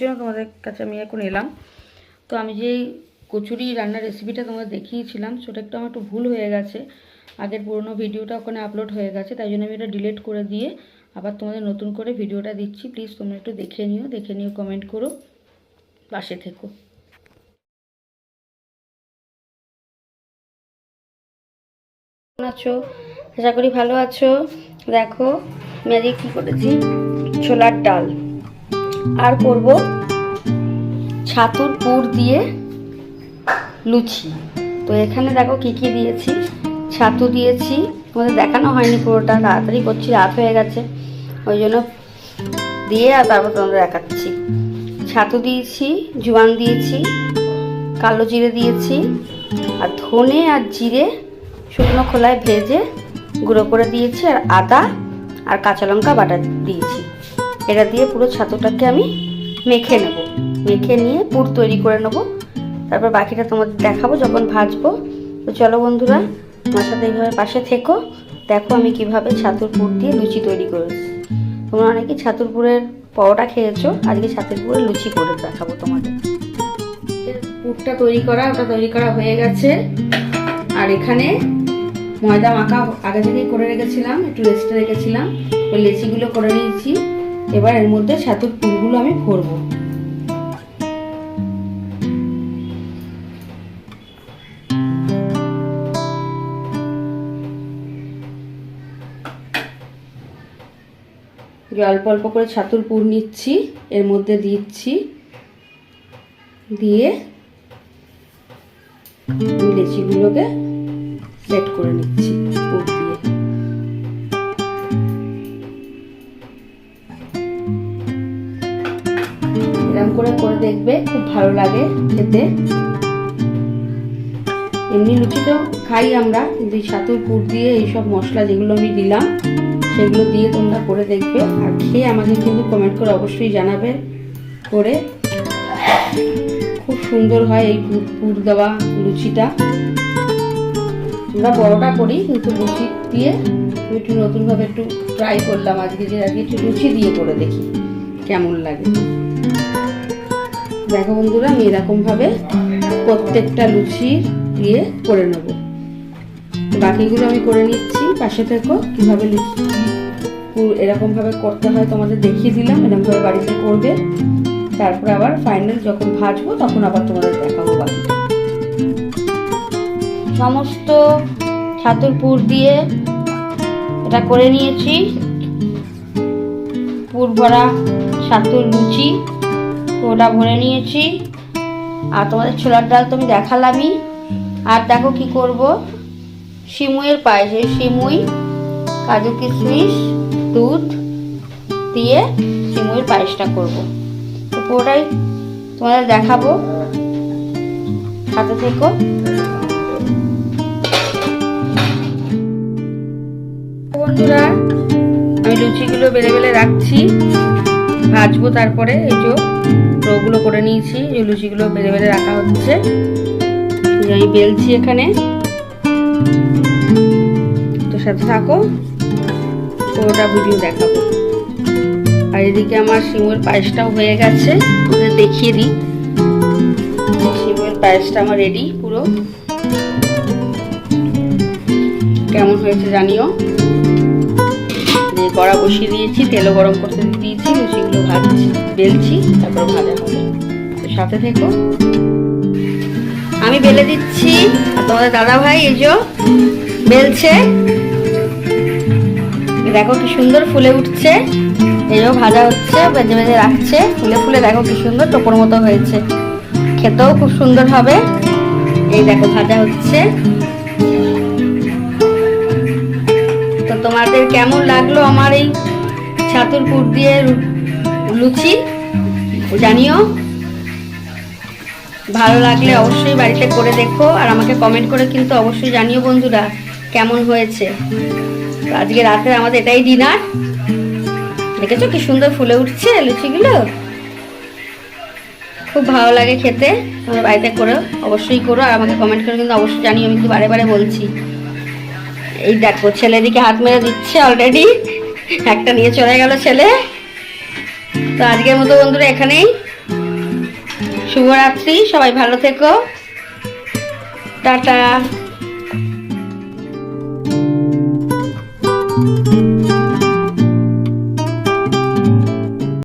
জন্য তোমাদের কাছে আমি এখন এলাম। তো আমি যে কচুরি রান্নার রেসিপিটা তোমাদের দেখিয়েছিলাম সেটা আমার একটু ভুল হয়ে গেছে। আগের পুরনো ভিডিওটা ওখানে আপলোড হয়ে গেছে, তাই জন্য আমি এটা ডিলিট করে দিয়ে আবার তোমাদের নতুন করে ভিডিওটা দিচ্ছি। প্লিজ তোমরা একটু দেখে নিও, কমেন্ট করো, পাশে থেকো। কেমন আছো? আশা করি ভালো আছো। দেখো আমি আজকে কী করেছি, ছোলার ডাল আর করব ছাতুর পুর দিয়ে লুচি। তো এখানে দেখো কি কি দিয়েছি। ছাতু দিয়েছি, তোমাদের দেখানো হয়নি পুরোটা, তাড়াতাড়ি করছি, রাত হয়ে গেছে ওই জন্য দিয়ে আর তারপর তোমাদের দেখাচ্ছি। ছাতু দিয়েছি, জোয়ান দিয়েছি, কালো জিরে দিয়েছি, আর ধনে আর জিরে শুকনো খোলায় ভেজে গুঁড়ো করে দিয়েছি, আর আদা আর কাঁচা লঙ্কা বাটা দিয়েছি। এটা দিয়ে পুরো ছাতুটাকে আমি মেখে নেব, মেখে নিয়ে পুর তৈরি করে নেব। তারপর বাকিটা তোমাদের দেখাবো যখন ভাজবো। তো চলো বন্ধুরা, আমার সাথে এইভাবে পাশে থেকো, দেখো আমি কিভাবে ছাতুর পুর দিয়ে লুচি তৈরি করেছি। তোমরা অনেকে ছাতুর পুরের পরোটা খেয়েছো, আজকে ছাতুর পুরের লুচি করে দেখাবো তোমাদের। পুরটা তৈরি করা হয়ে গেছে। আর এখানে ময়দা মাখা আগে থেকেই করে রেখেছিলাম, একটু রেস্টে রেখেছিলাম, ওই লেচিগুলো করে নিয়েছি। এবার এর মধ্যে ছাতুর পুরগুলো আমি ভরবো। অল্প অল্প করে ছাতুর পুর নিচ্ছি, এর মধ্যে দিচ্ছি, দিয়ে লেচিগুলোকে সেট করে নিচ্ছি পুর দিয়ে। এরকম করে দেখবে, খুব ভালো লাগে খেতে। এমনি লুচি তো খাই আমরা, কিন্তু এই ছাতুর পুর দিয়ে এইসব মশলা যেগুলো আমি দিলাম সেগুলো দিয়ে তোমরা করে দেখবে, আর খেয়ে আমাকে কিন্তু কমেন্ট করে অবশ্যই জানাবে। করে খুব সুন্দর হয় এই পুর দেওয়া লুচিটা। আমরা পরোটা করি, কিন্তু লুচি দিয়ে একটু নতুনভাবে একটু ট্রাই করলাম আজকে, যে আজকে একটু লুচি দিয়ে করে দেখি কেমন লাগে। দেখো বন্ধুরা, আমি এরকমভাবে প্রত্যেকটা লুচি দিয়ে করে নেব। বাকিগুলো আমি করে নিচ্ছি, পাশে থেকো। কীভাবে লুচি এরকমভাবে করতে হয় তোমাদের দেখিয়ে দিলাম, এরকমভাবে বাড়িতে করবে। তারপরে আবার ফাইনাল যখন ভাজবো তখন আবার তোমাদের দেখাবো বাকিটা। সমস্ত ছাতুর পুর দিয়ে এটা করে নিয়েছি, পুর ভরা ছাতুর লুচি। তো ওটা ভরে নিয়েছি। আর তোমাদের ছোলার ডাল তো আমি দেখালামই। আর দেখো কি করব, সিমুইয়ের পায়েস, এই সিমুই, কাজু কিশমিশ, দুধ দিয়ে সিমুইয়ের পায়েসটা করব। তো পুরোটাই তোমাদের দেখাবো, সাথে থেকো। বন্ধুরা, আমি লুচিগুলো বেলে বেলে রাখছি, ভাজবো। তারপরে এই যে রোগুলো করে নিয়েছি, এই লুচিগুলো বেলে বেলে রাখা হচ্ছে, আমি বেলছি এখানে। তো সাথে থাকো, পুরোটা ভিডিও দেখাবো। আর এদিকে আমার সিমুইয়ের পায়েসটাও হয়ে গেছে, ওদের দেখিয়ে দিই। সিমুইয়ের পায়েসটা আমার রেডি পুরো। কেমন হয়েছে জানিও। কড়া বসিয়ে দিয়েছি, তেলও গরম করতে দিয়েছি, লুচিগুলো ভাজছি, বেলছি, তারপর ভাজা হবে। তো সাথে থেকো, আমি বেলে দিচ্ছি, আর তোমাদের দাদা ভাই এই যে বেলছে। দেখো কি সুন্দর ফুলে উঠছে, এই যে ভাজা হচ্ছে, বেজে বেজে রাখছে, ফুলে ফুলে দেখো কি সুন্দর টোপর মতো হয়েছে, খেতেও খুব সুন্দর হবে। এই দেখো ভাজা হচ্ছে। তো তোমাদের কেমন লাগলো আমার এই ছাতুর পুর দিয়ে লুচি জানিও। ভালো লাগলে অবশ্যই বাড়িতে করে দেখো, আর আমাকে কমেন্ট করে কিন্তু অবশ্যই জানিও বন্ধুরা কেমন হয়েছে। আজকে রাতে আমাদের এটাই ডিনার। দেখেছো কি সুন্দর ফুলে উঠছে লুচিগুলো, খুব ভালো লাগে খেতে। তোমরা বাড়িতে করো, অবশ্যই করো, আর আমাকে কমেন্ট করে কিন্তু অবশ্যই জানিও। আমি কিন্তু বারে বারে বলছি। এই দেখো ছেলে দিকে হাত মেরে দিচ্ছে, অলরেডি একটা নিয়ে চলে গেল ছেলে। তো আজকের মতো বন্ধুরা এখানেই শুভরাত্রি, সবাই ভালো থেকো, টাটা।